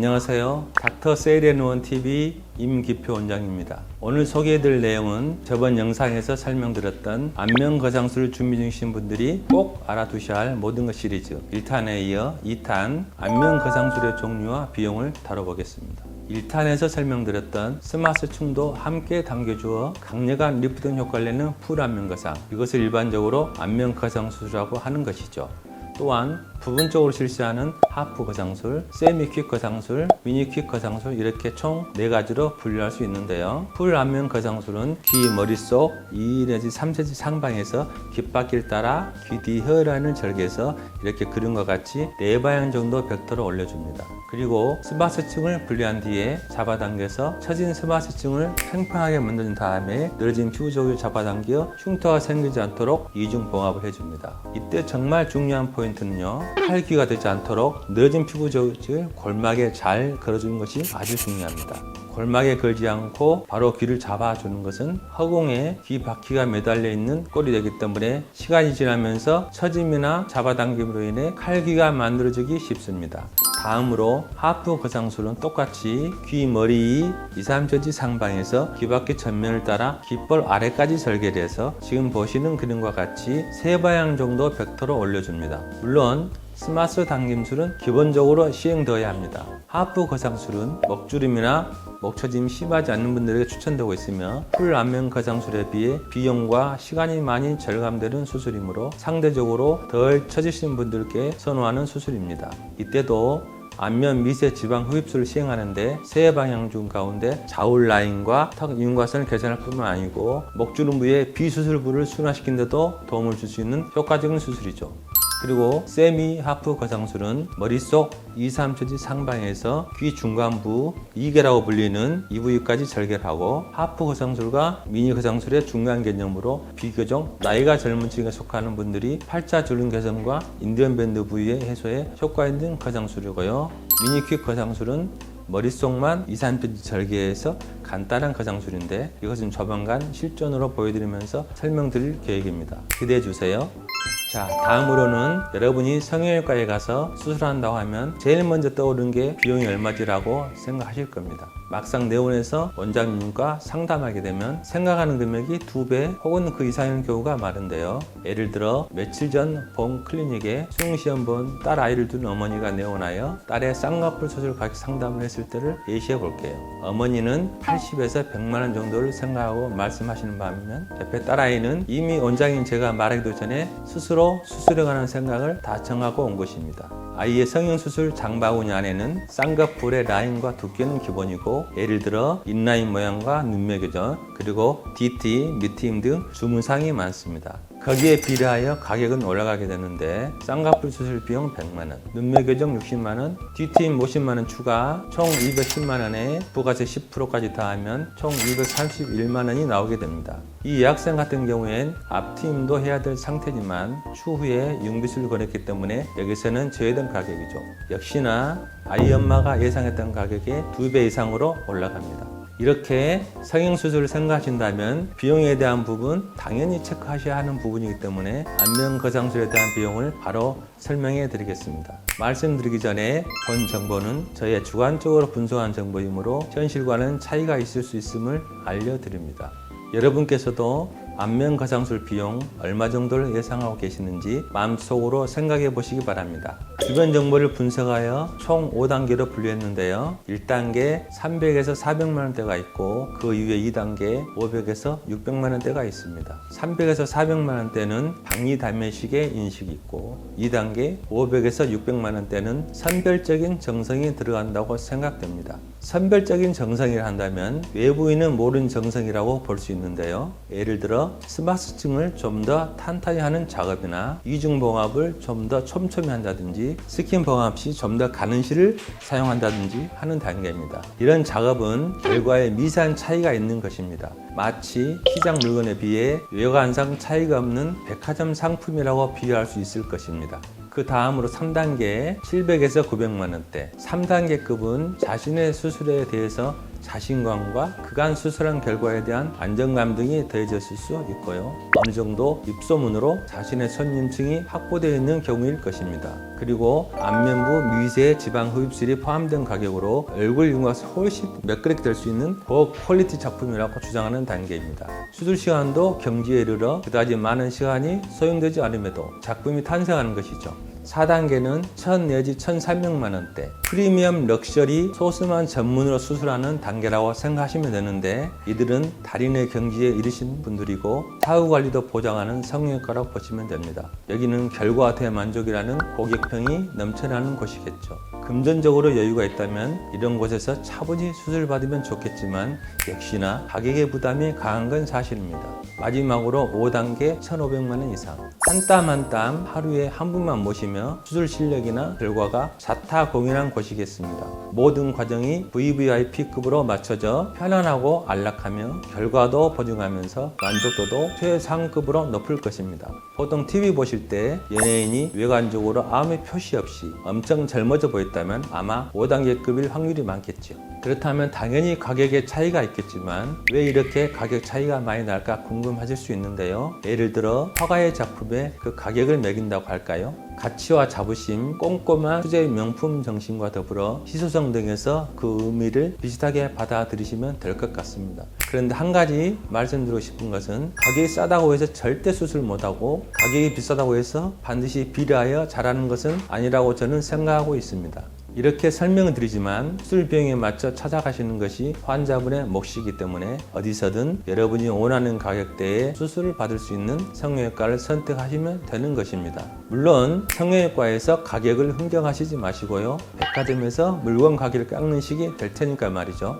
안녕하세요. 닥터 세일앤원TV 임기표 원장입니다. 오늘 소개해드릴 내용은 저번 영상에서 설명드렸던 안면거상술을 준비 중이신 분들이 꼭 알아두셔야 할 모든 것 시리즈 1탄에 이어 2탄 안면거상술의 종류와 비용을 다뤄보겠습니다. 1탄에서 설명드렸던 스마스층도 함께 당겨주어 강력한 리프팅 효과를 내는 풀 안면거상, 이것을 일반적으로 안면거상술이라고 하는 것이죠. 또한 부분적으로 실시하는 하프 거상술, 세미 퀵 거상술, 미니 퀵 거상술, 이렇게 총 4가지로 분류할 수 있는데요. 풀 안면 거상술은 귀 머릿속 2 내지 3cm 상방에서 귓바퀴를 따라 귀 뒤 혀라인을 절개해서 이렇게 그린 것 같이 4방향 정도 벽돌을 올려줍니다. 그리고 스마스층을 분리한 뒤에 잡아당겨서 처진 스마스층을 팽팽하게 만든 다음에 늘어진 피부 쪽을 잡아당겨 흉터가 생기지 않도록 이중 봉합을 해줍니다. 이때 정말 중요한 포인트는요, 탈귀가 되지 않도록 늘어진 피부 쪽을 골막에 잘 걸어주는 것이 아주 중요합니다. 골막에 걸지 않고 바로 귀를 잡아주는 것은 허공에 귀 바퀴가 매달려 있는 꼴이 되기 때문에 시간이 지나면서 처짐이나 잡아당김으로 인해 칼귀가 만들어지기 쉽습니다. 다음으로 하프 거상술은 똑같이 귀 머리 2, 3cm 상방에서 귀바퀴 전면을 따라 귓볼 아래까지 절개를 해서 지금 보시는 그림과 같이 3방향 정도 벽돌을 올려줍니다. 물론 스마스 당김술은 기본적으로 시행되어야 합니다. 하프 거상술은 먹주름이나 목처짐이 심하지 않는 분들에게 추천되고 있으며 풀 안면 거상술에 비해 비용과 시간이 많이 절감되는 수술이므로 상대적으로 덜 처지신 분들께 선호하는 수술입니다. 이때도 안면 미세 지방 흡입술을 시행하는데 3방향 중 가운데 좌울 라인과 턱 윤곽선을 개선할 뿐만 아니고 목주름 부위의 비수술부를 순화시키는 데도 도움을 줄 수 있는 효과적인 수술이죠. 그리고 세미 하프 거상술은 머릿속 2, 3cm 상방에서 귀 중간부 2개라고 불리는 이 부위까지 절개를 하고, 하프 거상술과 미니 거상술의 중간 개념으로 비교적 나이가 젊은 층에 속하는 분들이 팔자 주름 개선과 인디언 밴드 부위의 해소에 효과 있는 거상술이고요. 미니 퀵 거상술은 머릿속만 2, 3cm 절개해서 간단한 거상술인데 이것은 조만간 실전으로 보여드리면서 설명드릴 계획입니다. 기대해 주세요. 자, 다음으로는 여러분이 성형외과에 가서 수술한다고 하면 제일 먼저 떠오르는 게 비용이 얼마지라고 생각하실 겁니다. 막상 내원에서 원장님과 상담하게 되면 생각하는 금액이 2배 혹은 그 이상인 경우가 많은데요. 예를 들어 며칠 전 본 클리닉에 수능시험 본 딸 아이를 둔 어머니가 내원하여 딸의 쌍꺼풀 수술 가격 상담을 했을 때를 예시해 볼게요. 어머니는 80에서 100만 원 정도를 생각하고 말씀하시는 반면 옆에 딸아이는 이미 원장님 제가 말하기도 전에 스스로 수술에 관한 생각을 다 정하고 온 것입니다. 아이의 성형수술 장바구니 안에는 쌍꺼풀의 라인과 두께는 기본이고, 예를 들어 인라인 모양과 눈매 교정, 그리고 DT, 미팅 등 주문사항이 많습니다. 거기에 비례하여 가격은 올라가게 되는데 쌍꺼풀 수술 비용 100만원, 눈매 교정 60만원, DT임 50만원 추가 총 210만원에 부가세 10%까지 더하면 총 231만원이 나오게 됩니다. 이 여학생 같은 경우엔 앞트임도 해야 될 상태지만 추후에 융비술을 권했기 때문에 여기서는 제외된 가격이죠. 역시나 아이 엄마가 예상했던 가격의 2배 이상으로 올라갑니다. 이렇게 성형수술을 생각하신다면 비용에 대한 부분 당연히 체크하셔야 하는 부분이기 때문에 안면 거상술에 대한 비용을 바로 설명해 드리겠습니다. 말씀드리기 전에 본 정보는 저의 주관적으로 분석한 정보이므로 현실과는 차이가 있을 수 있음을 알려드립니다. 여러분께서도 안면 거상술 비용 얼마 정도를 예상하고 계시는지 마음속으로 생각해 보시기 바랍니다. 주변 정보를 분석하여 총 5단계로 분류했는데요. 1단계 300에서 400만 원대가 있고 그 이후에 2단계 500에서 600만 원대가 있습니다. 300에서 400만 원대는 박리담회식의 인식이 있고 2단계 500에서 600만 원대는 선별적인 정성이 들어간다고 생각됩니다. 선별적인 정성이라 한다면 외부인은 모르는 정성이라고 볼 수 있는데요. 예를 들어 스마스층을 좀 더 탄탄히 하는 작업이나 이중봉합을 좀 더 촘촘히 한다든지 스킨 봉합 시 좀 더 가는 실을 사용한다든지 하는 단계입니다. 이런 작업은 결과에 미세한 차이가 있는 것입니다. 마치 시장 물건에 비해 외관상 차이가 없는 백화점 상품이라고 비교할 수 있을 것입니다. 그 다음으로 3단계 700에서 900만 원대, 3단계급은 자신의 수술에 대해서 자신감과 그간 수술한 결과에 대한 안정감 등이 더해졌을 수 있고요. 어느 정도 입소문으로 자신의 손님층이 확보되어 있는 경우일 것입니다. 그리고 안면부 미세 지방 흡입술이 포함된 가격으로 얼굴 윤곽이 훨씬 매끄럽게 될 수 있는 고퀄리티 작품이라고 주장하는 단계입니다. 수술 시간도 경지에 이르러 그다지 많은 시간이 소요되지 않음에도 작품이 탄생하는 것이죠. 4단계는 1000 내지 1300만 원대 프리미엄 럭셔리 소스만 전문으로 수술하는 단계라고 생각하시면 되는데, 이들은 달인의 경지에 이르신 분들이고 사후 관리도 보장하는 성형외과라고 보시면 됩니다. 여기는 결과와 대만족이라는 고객평이 넘쳐나는 곳이겠죠. 금전적으로 여유가 있다면 이런 곳에서 차분히 수술 받으면 좋겠지만 역시나 가격의 부담이 강한 건 사실입니다. 마지막으로 5단계 1,500만 원 이상, 한 땀 한 땀 하루에 한 분만 모시며 수술 실력이나 결과가 자타공인한 곳이겠습니다. 모든 과정이 VVIP급으로 맞춰져 편안하고 안락하며 결과도 보증하면서 만족도도 최상급으로 높을 것입니다. 보통 TV 보실 때 연예인이 외관적으로 아무 표시 없이 엄청 젊어져 보였다면 아마 5단계급일 확률이 많겠죠. 그렇다면 당연히 가격의 차이가 있겠지만 왜 이렇게 가격 차이가 많이 날까 궁금하실 수 있는데요. 예를 들어 화가의 작품에 그 가격을 매긴다고 할까요? 가치와 자부심, 꼼꼼한 수제 명품 정신과 더불어 희소성 등에서 그 의미를 비슷하게 받아들이시면 될 것 같습니다. 그런데 한 가지 말씀드리고 싶은 것은 가격이 싸다고 해서 절대 수술 못하고 가격이 비싸다고 해서 반드시 비례하여 잘하는 것은 아니라고 저는 생각하고 있습니다. 이렇게 설명을 드리지만 수술 비용에 맞춰 찾아가시는 것이 환자분의 몫이기 때문에 어디서든 여러분이 원하는 가격대에 수술을 받을 수 있는 성형외과를 선택하시면 되는 것입니다. 물론 성형외과에서 가격을 흥정하시지 마시고요. 백화점에서 물건 가격을 깎는 식이 될 테니까 말이죠.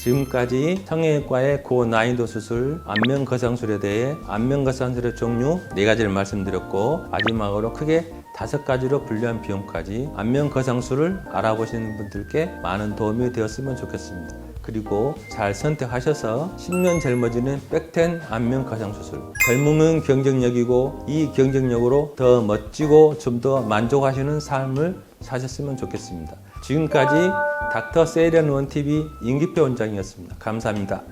지금까지 성형외과의 고난이도 수술, 안면거상술에 대해 안면거상술의 종류 4가지를 말씀드렸고, 마지막으로 크게 5가지로 분류한 비용까지 안면거상술을 알아보시는 분들께 많은 도움이 되었으면 좋겠습니다. 그리고 잘 선택하셔서 10년 젊어지는 백텐 안면거상수술, 젊음은 경쟁력이고 이 경쟁력으로 더 멋지고 좀 더 만족하시는 삶을 사셨으면 좋겠습니다. 지금까지 닥터 세이렌 원TV 임기표 원장이었습니다. 감사합니다.